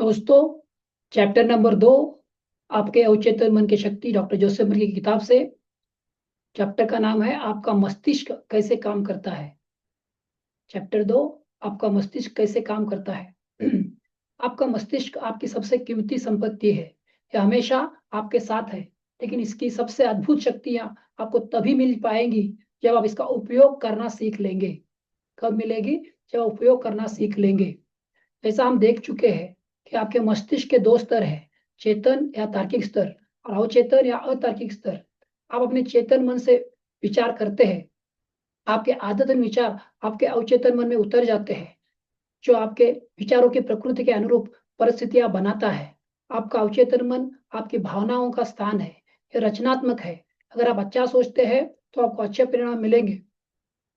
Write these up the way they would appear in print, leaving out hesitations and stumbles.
दोस्तों, chapter number 2 आपके अवचेतन मन की शक्ति डॉक्टर जोसेफ मर्फी की किताब से। चैप्टर का नाम है आपका मस्तिष्क कैसे काम करता है। चैप्टर 2 आपका मस्तिष्क कैसे काम करता है। आपका मस्तिष्क आपकी सबसे कीमती संपत्ति है। यह हमेशा आपके साथ है, लेकिन इसकी सबसे अद्भुत शक्तियां आपको तभी मिल पाएंगी जब आप इसका उपयोग करना सीख लेंगे। कब मिलेगी? जब आप उपयोग करना सीख लेंगे। ऐसा हम देख चुके हैं कि आपके मस्तिष्क के दो स्तर हैं, चेतन या तार्किक स्तर और अवचेतन या अतार्किक स्तर। आप अपने चेतन मन से विचार करते हैं, आपके आदतन विचार आपके अवचेतन मन में उतर जाते हैं, जो आपके विचारों की प्रकृति के अनुरूप परिस्थितियां बनाता है। आपका अवचेतन मन आपकी भावनाओं का स्थान है, यह रचनात्मक है। अगर आप अच्छा सोचते हैं तो आपको अच्छे परिणाम मिलेंगे,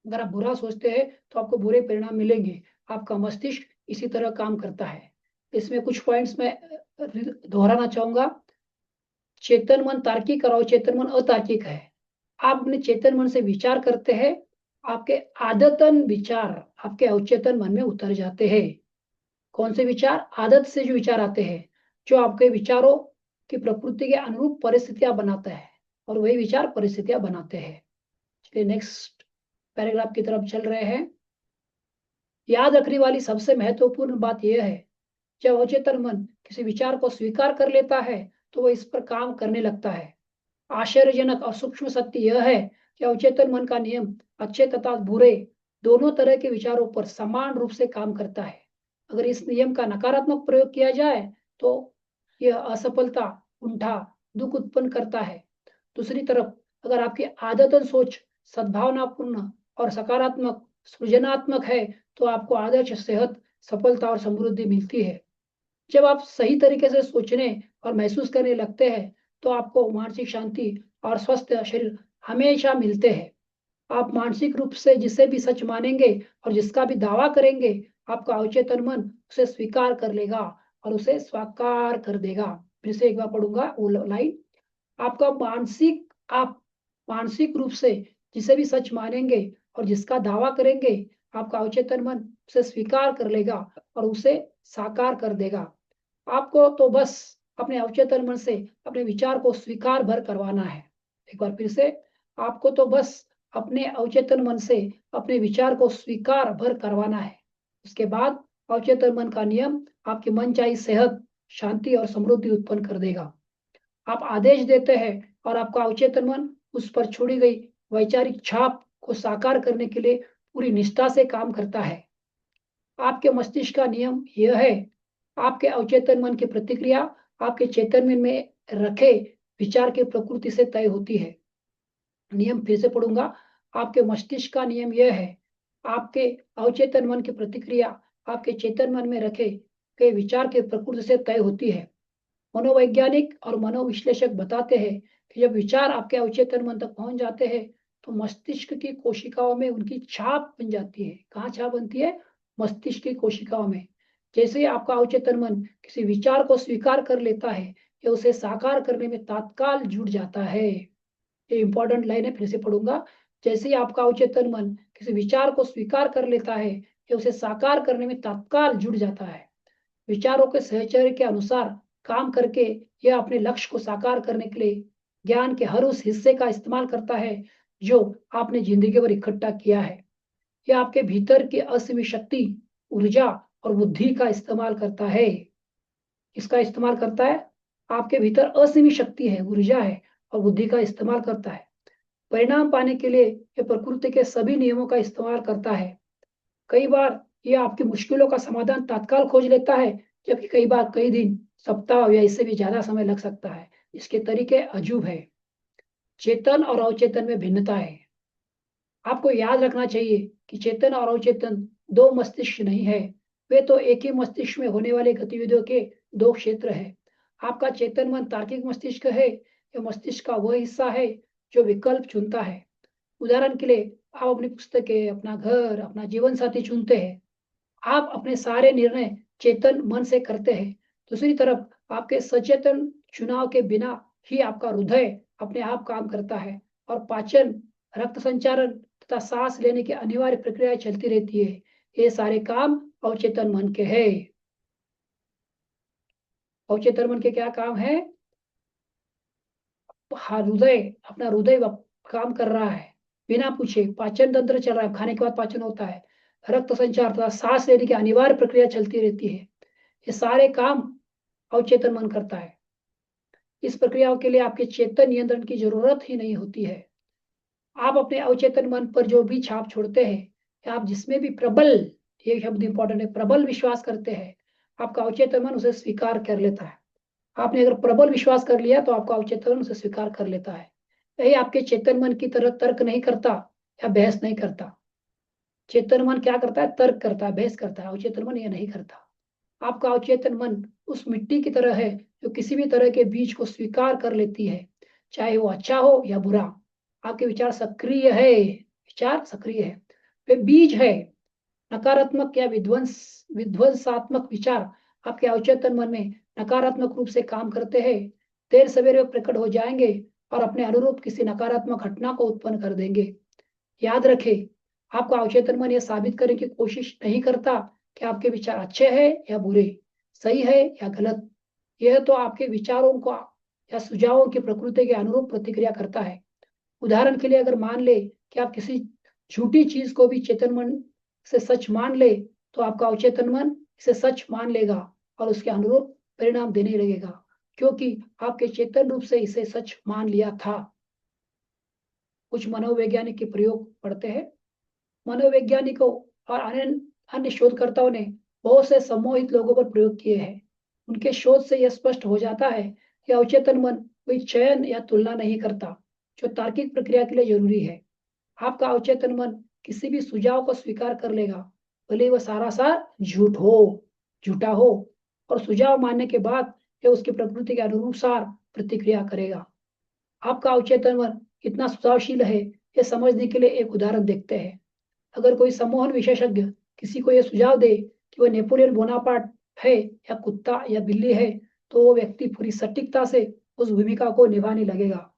अगर आप बुरा सोचते हैं तो आपको बुरे परिणाम मिलेंगे। आपका मस्तिष्क इसी तरह काम करता है। इसमें कुछ पॉइंट्स मैं दोहराना चाहूंगा। चेतन मन तार्किक और अवचेतन मन अतार्किक है। आप अपने चेतन मन से विचार करते हैं, आपके आदतन विचार आपके अवचेतन मन में उतर जाते हैं। कौन से विचार? आदत से जो विचार आते हैं, जो आपके विचारों की प्रकृति के अनुरूप परिस्थितियां बनाता है, और वही विचार परिस्थितियां बनाते हैं। चलिए नेक्स्ट पैराग्राफ की तरफ चल रहे हैं। याद रखने वाली सबसे महत्वपूर्ण बात यह है, जब अवचेतन मन किसी विचार को स्वीकार कर लेता है तो वह इस पर काम करने लगता है। आश्चर्यजनक और सूक्ष्म सत्य यह है कि अवचेतन मन का नियम अच्छे तथा बुरे दोनों तरह के विचारों पर समान रूप से काम करता है। अगर इस नियम का नकारात्मक प्रयोग किया जाए तो यह असफलता, कुंठा, दुख उत्पन्न करता है। दूसरी तरफ अगर आपकी आदतन सोच सद्भावनापूर्ण और सकारात्मक सृजनात्मक है तो आपको आदर्श सेहत, सफलता और समृद्धि मिलती है। जब आप सही तरीके से सोचने और महसूस करने लगते हैं तो आपको मानसिक शांति और स्वस्थ शरीर हमेशा मिलते हैं। आप मानसिक रूप से जिसे भी सच मानेंगे और जिसका भी दावा करेंगे, आपका अवचेतन मन उसे स्वीकार कर लेगा और उसे साकार कर देगा। फिर से एक बार पढ़ूंगा वो लाइन। आप मानसिक रूप से जिसे भी सच मानेंगे और जिसका दावा करेंगे, आपका अवचेतन मन उसे स्वीकार कर लेगा और उसे साकार कर देगा। आपको तो बस अपने अवचेतन मन से अपने विचार को स्वीकार भर करवाना है। एक बार फिर से, आपको तो बस अपने अवचेतन मन से अपने विचार को स्वीकार भर करवाना है। उसके बाद अवचेतन मन का नियम आपकी मनचाही सेहत, शांति और समृद्धि उत्पन्न कर देगा। आप आदेश देते हैं और आपका अवचेतन मन उस पर छोड़ी गई वैचारिक छाप को साकार करने के लिए पूरी निष्ठा से काम करता है। आपके मस्तिष्क का नियम यह है, आपके अवचेतन मन की प्रतिक्रिया आपके चेतन मन में रखे विचार की प्रकृति से तय होती है। नियम फिर से पढ़ूंगा। आपके मस्तिष्क का नियम यह है, आपके अवचेतन मन की प्रतिक्रिया आपके चेतन मन में रखे गए विचार की प्रकृति से तय होती है। मनोवैज्ञानिक और मनोविश्लेषक बताते हैं कि जब विचार आपके अवचेतन मन तक पहुंच जाते हैं तो मस्तिष्क की कोशिकाओं में उनकी छाप बन जाती है। कहाँ छाप बनती है? मस्तिष्क की कोशिकाओं में। जैसे ही आपका अवचेतन मन किसी विचार को स्वीकार कर लेता है, या उसे साकार करने में तात्काल जुट जाता है। ये इंपॉर्टेंट लाइन है, फिर से पढ़ूंगा। जैसे ही आपका अवचेतन मन किसी विचार को स्वीकार कर लेता है, या उसे साकार करने में तात्काल जुट जाता है। विचारों के सहचर्य के अनुसार काम करके यह अपने लक्ष्य को साकार करने के लिए ज्ञान के हर उस हिस्से का इस्तेमाल करता है जो आपने जिंदगी भर इकट्ठा किया है। यह आपके भीतर की असीमित शक्ति, ऊर्जा और बुद्धि का इस्तेमाल करता है। इसका इस्तेमाल करता है, आपके भीतर असीमित शक्ति है, ऊर्जा है और बुद्धि का इस्तेमाल करता है। परिणाम पाने के लिए यह प्रकृति के सभी नियमों का इस्तेमाल करता है। कई बार यह आपकी मुश्किलों का समाधान तत्काल खोज लेता है, जबकि कई बार कई दिन, सप्ताह या इससे भी ज्यादा समय लग सकता है। इसके तरीके अजूब है। चेतन और अवचेतन में भिन्नता है। आपको याद रखना चाहिए कि चेतन और अवचेतन दो मस्तिष्क नहीं है, वे तो एक ही मस्तिष्क में होने वाले गतिविधियों के दो क्षेत्र है। आपका चेतन मन तार्किक मस्तिष्क है। यह मस्तिष्क का वह हिस्सा है जो विकल्प चुनता है। उदाहरण के लिए, आप अपनी पुस्तकें, अपना घर, अपना जीवन साथी चुनते हैं। आप अपने सारे निर्णय चेतन मन से करते हैं। दूसरी तरफ आपके सचेतन चुनाव के बिना ही आपका हृदय अपने आप काम करता है और पाचन, रक्त संचारण तथा सांस लेने की अनिवार्य प्रक्रियाएं चलती रहती है। ये सारे काम अवचेतन मन के हैं। अवचेतन मन के क्या काम है? हृदय, अपना हृदय काम कर रहा है बिना पूछे, पाचन तंत्र चल रहा है, खाने के बाद पाचन होता है, रक्त संचार तथा सांस लेने की अनिवार्य प्रक्रिया चलती रहती है। ये सारे काम अवचेतन मन करता है। इस प्रक्रियाओं के लिए आपके चेतन नियंत्रण की जरूरत ही नहीं होती है। आप अपने अवचेतन मन पर जो भी छाप छोड़ते हैं, या आप जिसमें भी प्रबल, ये शब्द इंपॉर्टेंट है, प्रबल विश्वास करते हैं, आपका अवचेतन मन उसे स्वीकार कर लेता है। आपने अगर प्रबल विश्वास कर लिया तो आपका अवचेतन मन उसे स्वीकार कर लेता है। यही आपके चेतन मन की तरह तर्क नहीं करता या बहस नहीं करता। चेतन मन क्या करता है? तर्क करता है, बहस करता है। अवचेतन मन ये नहीं करता। आपका अवचेतन मन उस मिट्टी की तरह है जो किसी भी तरह के बीज को स्वीकार कर लेती है, चाहे वो अच्छा हो या बुरा। आपके विचार सक्रिय है, विचार सक्रिय है, वे बीज है। नकारात्मक या विध्वंसात्मक विचार आपके अवचेतन मन में नकारात्मक रूप से काम करते हैं। देर सवेरे वे प्रकट हो जाएंगे और अपने अनुरूप किसी नकारात्मक घटना को उत्पन्न कर देंगे। याद रखें, आपका अवचेतन मन यह साबित करने की कोशिश नहीं करता कि आपके विचार अच्छे हैं या बुरे, सही है या गलत। यह तो आपके विचारों को या सुझावों की प्रकृति के अनुरूप प्रतिक्रिया करता है। उदाहरण के लिए अगर मान ले कि आप किसी झूठी चीज को भी चेतन मन से सच मान ले, तो आपका अवचेतन मन इसे सच मान लेगा और उसके अनुरूप परिणाम देने लगेगा, क्योंकि आपके चेतन रूप से इसे सच मान लिया था। कुछ मनोवैज्ञानिक के प्रयोग पढ़ते हैं। मनोवैज्ञानिकों और अन्य अन्य शोधकर्ताओं ने बहुत से सम्मोहित लोगों पर प्रयोग किए हैं। उनके शोध से यह स्पष्ट हो जाता है कि अवचेतन मन कोई चयन या तुलना नहीं करता जो तार्किक प्रक्रिया के लिए जरूरी है। आपका अवचेतन मन किसी भी सुझाव को स्वीकार कर लेगा, भले वह सारासार झूठा हो, और सुझाव मानने के बाद यह उसकी प्रकृति के अनुसार प्रतिक्रिया करेगा। आपका अवचेतन मन कितना सुझावशील है, यह समझने के लिए एक उदाहरण देखते हैं। अगर कोई सम्मोहन विशेषज्ञ किसी को यह सुझाव दे कि वह नेपोलियन बोनापार्ट है या कुत्ता या बिल्ली है, तो वो व्यक्ति पूरी सटीकता से उस भूमिका को निभाने लगेगा।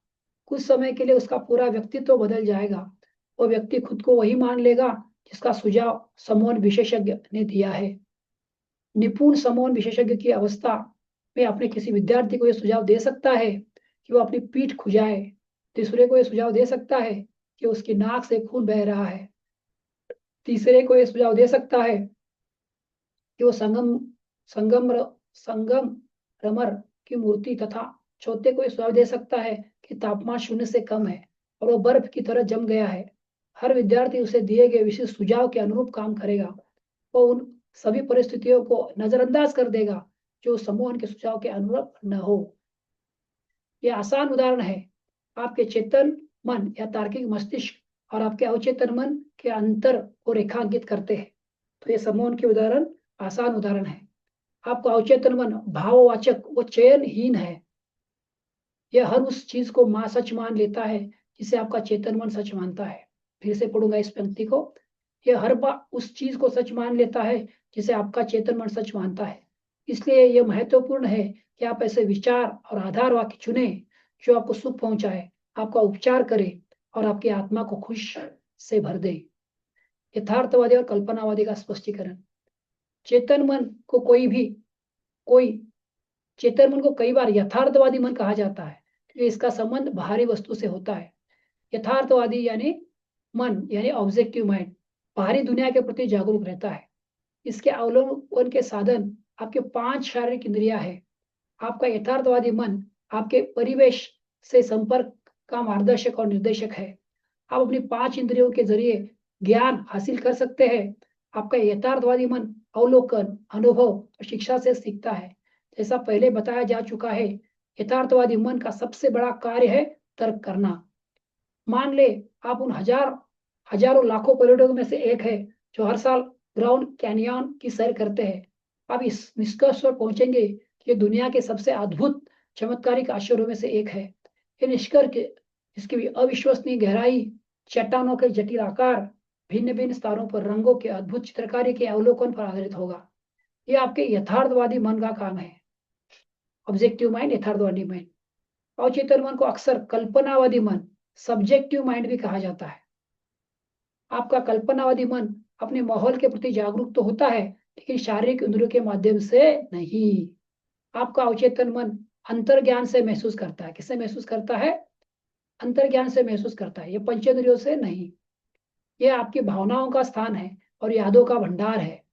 कुछ समय के लिए उसका पूरा व्यक्तित्व बदल जाएगा। वो व्यक्ति खुद को वही मान लेगा जिसका सुझाव सम्मोहन विशेषज्ञ ने दिया है। निपुण सम्मोहन विशेषज्ञ की अवस्था में अपने किसी विद्यार्थी को यह सुझाव दे सकता है कि वो अपनी पीठ खुजाए। दूसरे को यह सुझाव दे सकता है कि उसकी नाक से खून बह रहा है। तीसरे को यह सुझाव दे सकता है कि वो संगम रमर की मूर्ति, तथा चौथे को यह सुझाव दे सकता है कि तापमान 0 से कम है और वो बर्फ की तरह जम गया है। हर विद्यार्थी उसे दिए गए विशिष्ट सुझाव के अनुरूप काम करेगा। वो उन सभी परिस्थितियों को नजरअंदाज कर देगा जो सम्मोहन के सुझाव के अनुरूप न हो। यह आसान उदाहरण है आपके चेतन मन या तार्किक मस्तिष्क और आपके अवचेतन मन के अंतर को रेखांकित करते हैं। तो ये सम्मोहन के उदाहरण आसान उदाहरण है। आपका अवचेतन मन भाववाचक व चयनहीन है। यह हर उस चीज को सच मान लेता है जिसे आपका चेतन मन सच मानता है। फिर से पढ़ूंगा इस पंक्ति को। यह हर बार उस चीज को सच मान लेता है जिसे आपका चेतन मन सच मानता है। इसलिए यह महत्वपूर्ण है कि आप ऐसे विचार और आधार वाक्य चुने जो आपको सुख पहुंचाए, आपका उपचार करे और आपकी आत्मा को खुश से भर दे। यथार्थवादी और कल्पनावादी का स्पष्टीकरण। चेतन मन को चेतन मन को कई बार यथार्थवादी मन कहा जाता है क्योंकि इसका संबंध बाहरी वस्तु से होता है। यथार्थवादी यानी ऑब्जेक्टिव माइंड बाहरी दुनिया के प्रति जागरूक रहता है। इसके अवलोकन के साधन आपके 5 शारीरिक इंद्रियां हैं। आपका यथार्थवादी मन आपके परिवेश से संपर्क का मार्गदर्शक और निर्देशक है। आप अपनी 5 इंद्रियों के जरिए ज्ञान हासिल कर सकते हैं। आपका यथार्थवादी मन अवलोकन, अनुभव और शिक्षा से सीखता है। जैसा पहले बताया जा चुका है, यथार्थवादी मन का सबसे बड़ा कार्य है तर्क करना। मान ले आप उन हजारों लाखों पर्यटकों में से एक है जो हर साल ग्राउंड कैनियन की सैर करते हैं। आप इस निष्कर्ष पर पहुंचेंगे कि ये दुनिया के सबसे अद्भुत चमत्कारिक आश्चर्यों में से एक है। ये निष्कर्ष इसकी अविश्वसनीय गहराई, चट्टानों के जटिल आकार, भिन्न भिन्न स्थानों पर रंगों के अद्भुत चित्रकारी के अवलोकन पर आधारित होगा। ये आपके यथार्थवादी मन का काम है। ऑब्जेक्टिव माइंड, यथार्थवादी माइंड। अवचेतन मन को अक्सर कल्पनावादी मन, सब्जेक्टिव माइंड भी कहा जाता है। आपका कल्पनावादी मन अपने माहौल के प्रति जागरूक तो होता है, लेकिन शारीरिक इंद्रियों के माध्यम से नहीं। आपका अवचेतन मन अंतर्ज्ञान से महसूस करता है। किससे महसूस करता है? अंतर्ज्ञान से महसूस करता है, ये पंचेंद्रियों से नहीं। ये आपकी भावनाओं का स्थान है और यादों का भंडार है।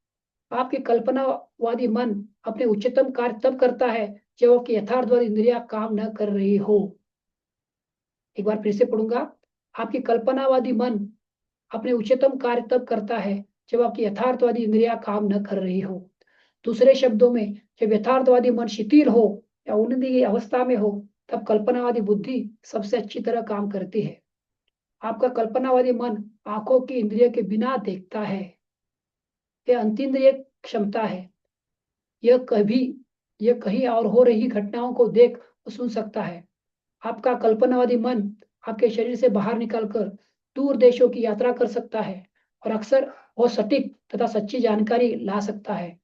आपकी कल्पनावादी मन अपने उच्चतम कार्य तब करता है जब आपकी यथार्थवादी इंद्रियां काम न कर रही हो। एक बार फिर से पढ़ूंगा। आपकी कल्पनावादी मन अपने उच्चतम कार्य तब करता है जब आपकी यथार्थवादी इंद्रियां काम न कर रही हो। दूसरे शब्दों में, जब यथार्थवादी मन शिथिल हो या उन्नति की अवस्था में हो, तब कल्पनावादी बुद्धि सबसे अच्छी तरह काम करती है। आपका कल्पनावादी मन आंखों की इंद्रिय के बिना देखता है। यह अंतीन्द्रिय क्षमता है। यह कभी यह कहीं और हो रही घटनाओं को देख और सुन सकता है। आपका कल्पनावादी मन आपके शरीर से बाहर निकलकर दूर देशों की यात्रा कर सकता है और अक्सर बहुत सटीक तथा सच्ची जानकारी ला सकता है।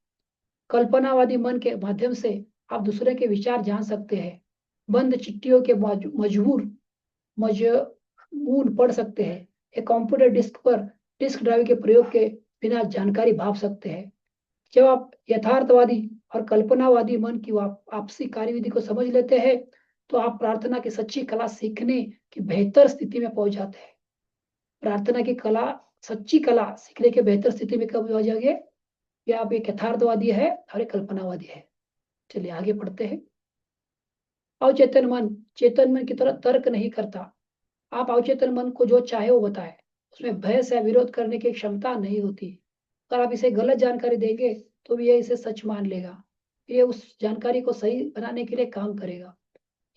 कल्पनावादी मन के माध्यम से आप दूसरे के विचार जान सकते हैं। बंद चिट्ठियों के मजमून पढ़ सकते हैं। एक कंप्यूटर डिस्क पर डिस्क ड्राइव के प्रयोग के बिना जानकारी भाप सकते हैं। जब आप यथार्थवादी और कल्पनावादी मन की आपसी कार्यविधि को समझ लेते हैं, तो आप प्रार्थना की सच्ची कला सीखने की बेहतर स्थिति में पहुंच जाते हैं। प्रार्थना की कला, सच्ची कला सीखने के बेहतर स्थिति में कब पहुंच जाओगे? या आप एक यथार्थवादी है और एक कल्पनावादी है। चलिए आगे पढ़ते हैं। अवचेतन मन चेतन मन की तरह तर्क नहीं करता। आप अवचेतन मन को जो चाहे वो बताए, उसमें बहस या विरोध करने की क्षमता नहीं होती। अगर आप इसे गलत जानकारी देंगे तो भी ये इसे सच मान लेगा। ये उस जानकारी को सही बनाने के लिए काम करेगा।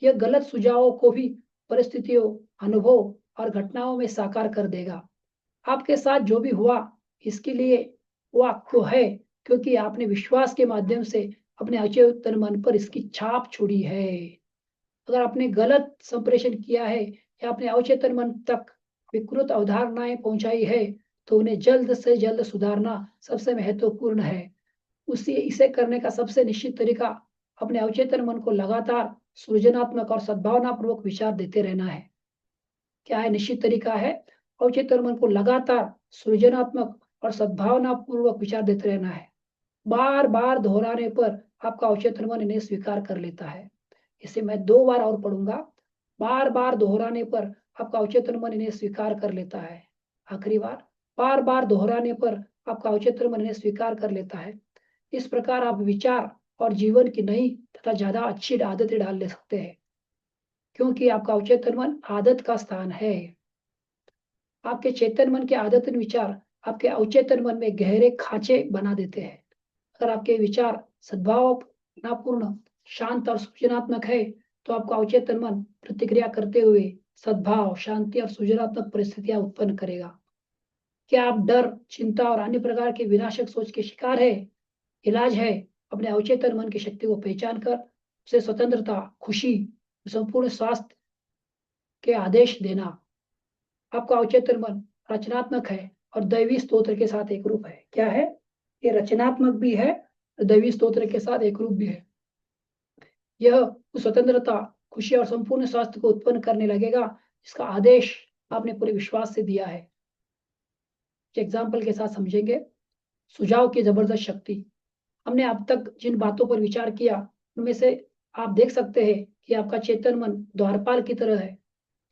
यह गलत सुझावों को भी परिस्थितियों, अनुभव और घटनाओं में साकार कर देगा। आपके साथ जो भी हुआ, इसके लिए वो आपको है, क्योंकि आपने विश्वास के माध्यम से अपने अचेतन मन पर इसकी छाप छोड़ी है। अगर आपने गलत संप्रेषण किया है या अपने अवचेतन मन तक विकृत अवधारणाएं पहुंचाई है, तो उन्हें जल्द से जल्द सुधारना सबसे महत्वपूर्ण है। इसे करने का सबसे निश्चित तरीका अपने अवचेतन मन को लगातार सृजनात्मक और सद्भावनापूर्वक विचार देते रहना है। क्या है निश्चित तरीका? है अवचेतन मन को लगातार सृजनात्मक और सद्भावनापूर्वक विचार देते रहना है। बार बार दोहराने पर आपका अवचेतन मन इन्हें स्वीकार कर लेता है। इसे मैं 2 बार और पढ़ूंगा। बार बार दोहराने पर आपका अवचेतन मन इन्हें स्वीकार कर लेता है। आखिरी बार, बार बार दोहराने पर आपका अवचेतन मन इन्हें स्वीकार कर लेता है। इस प्रकार आप विचार और जीवन की नई तथा ज्यादा अच्छी आदतें डाल ले सकते हैं, क्योंकि आपका अवचेतन मन आदत का स्थान है। आपके चेतन मन के आदतन विचार आपके अवचेतन मन में गहरे खांचे बना देते हैं। अगर आपके विचार सद्भावनापूर्ण, शांत और सृजनात्मक है, तो आपका अवचेतन मन प्रतिक्रिया करते हुए सद्भाव, शांति और सृजनात्मक परिस्थितियां उत्पन्न करेगा। क्या आप डर, चिंता और अन्य प्रकार के विनाशक सोच के शिकार है? इलाज है अपने अवचेतन मन की शक्ति को पहचान कर उसे स्वतंत्रता, खुशी, संपूर्ण स्वास्थ्य के आदेश देना। आपका अवचेतन मन रचनात्मक है और दैवी स्तोत्र के साथ एक रूप है। क्या है? ये रचनात्मक भी है, दैवी स्तोत्र के साथ एक रूप भी है। यह स्वतंत्रता, खुशी और संपूर्ण स्वास्थ्य को उत्पन्न करने लगेगा, इसका आदेश आपने पूरे विश्वास से दिया है। एग्जाम्पल के साथ समझेंगे। सुझाव की जबरदस्त शक्ति। हमने अब तक जिन बातों पर विचार किया, उनमें से आप देख सकते हैं कि आपका चेतन मन द्वारपाल की तरह है,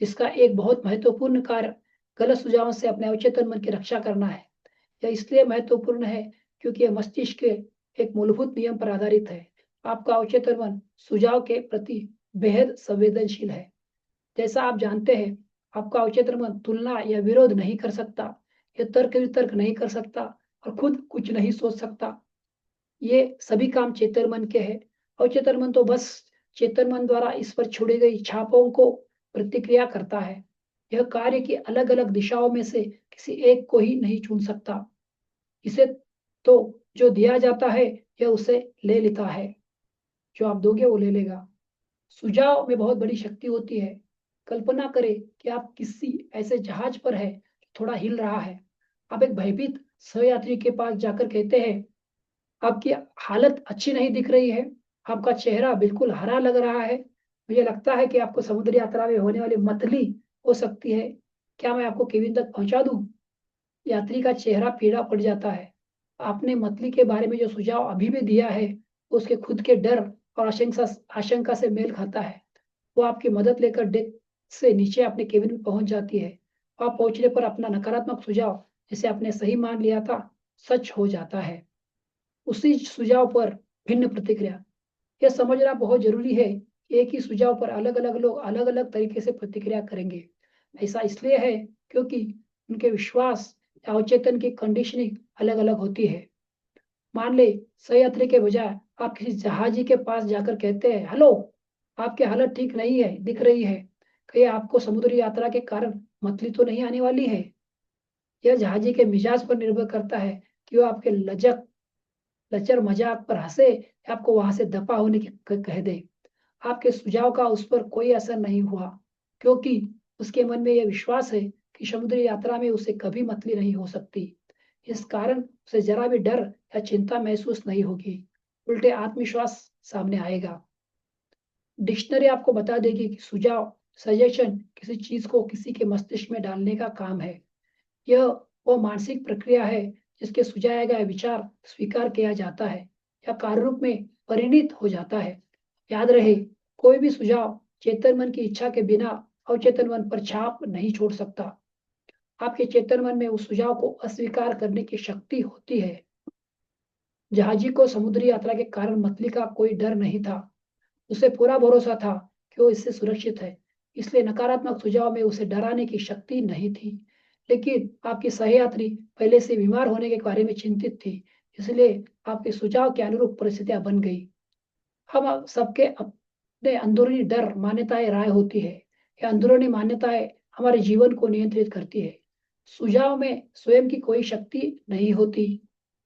जिसका एक बहुत महत्वपूर्ण कार्य गलत सुझावों से अपने अवचेतन मन की रक्षा करना है। यह इसलिए महत्वपूर्ण है क्योंकि यह मस्तिष्क के एक मूलभूत नियम पर आधारित है। आपका अवचेतन मन सुझाव के प्रति बेहद संवेदनशील है। जैसा आप जानते हैं, आपका अवचेतन मन तुलना या विरोध नहीं कर सकता, यह तर्क वितर्क नहीं कर सकता और खुद कुछ नहीं सोच सकता। ये सभी काम चेतन मन के हैं। अवचेतन मन तो बस चेतन मन द्वारा इस पर छोड़ी गई छापों को प्रतिक्रिया करता है। यह कार्य की अलग अलग दिशाओं में से किसी एक को ही नहीं चुन सकता। इसे तो जो दिया जाता है, यह उसे ले लेता है। जो आप दोगे वो ले लेगा। सुझाव में बहुत बड़ी शक्ति होती है। कल्पना करें कि आप किसी ऐसे जहाज पर है जो थोड़ा हिल रहा है। आप एक भयभीत सहयात्री के पास जाकर कहते हैं, आपकी हालत अच्छी नहीं दिख रही है, आपका चेहरा बिल्कुल हरा लग रहा है, मुझे लगता है कि आपको समुद्री यात्रा में होने वाली मतली हो सकती है, क्या मैं आपको केबिन तक पहुंचा दूं? यात्री का चेहरा पीला पड़ जाता है। आपने मतली के बारे में जो सुझाव अभी भी दिया है, उसके खुद के डर और आशंका से मेल खाता है। वो आपकी मदद लेकर डेस्क से नीचे अपने केबिन में पहुंच जाती है। वहां पहुंचने पर अपना नकारात्मक सुझाव, जिसे आपने सही मान लिया था, सच हो जाता है। उसी सुझाव पर भिन्न प्रतिक्रिया। यह समझना बहुत जरूरी है कि एक ही सुझाव पर अलग अलग लोग अलग अलग तरीके से प्रतिक्रिया करेंगे। ऐसा इसलिए है क्योंकि उनके विश्वास या अवचेतन की कंडीशनिंग अलग अलग होती है। मान ले, सही यात्री के बजाय आप किसी जहाजी के पास जाकर कहते हैं, हेलो, आपकी हालत ठीक नहीं है दिख रही है, कहीं आपको समुद्री यात्रा के कारण मतली तो नहीं आने वाली है। यह जहाजी के मिजाज पर निर्भर करता है कि वो आपके लचर मजाक पर हंसे या आपको वहां से दफा होने की कह दे। आपके सुझाव का उस पर कोई असर नहीं हुआ, क्योंकि उसके मन में यह विश्वास है कि समुद्री यात्रा में उसे कभी मतली नहीं हो सकती। इस कारण उसे जरा भी डर या चिंता महसूस नहीं होगी, उल्टे आत्मविश्वास सामने आएगा। डिक्शनरी आपको बता देगी कि सुझाव, सजेशन किसी चीज को किसी के मस्तिष्क में डालने का काम है। यह वो मानसिक प्रक्रिया है जिसके सुझाया गया विचार स्वीकार किया जाता है या कार्य रूप में परिणित हो जाता है। याद रहे, कोई भी सुझाव चेतन मन की इच्छा के बिना अवचेतन मन पर छाप नहीं छोड़ सकता। आपके चेतन मन में उस सुझाव को अस्वीकार करने की शक्ति होती है। जहाजी को समुद्री यात्रा के कारण मतली का कोई डर नहीं था। उसे पूरा भरोसा था कि वो इससे सुरक्षित है, इसलिए नकारात्मक सुझाव में उसे डराने की शक्ति नहीं थी। लेकिन आपकी सहयात्री पहले से बीमार होने के बारे में चिंतित थी, इसलिए आपके सुझाव के अनुरूप परिस्थितियां बन गई। हम सबके अपने अंदरूनी डर मान्यताएं राय होती है। यह अंदरूनी मान्यताएं हमारे जीवन को नियंत्रित करती है। सुझाव में स्वयं की कोई शक्ति नहीं होती।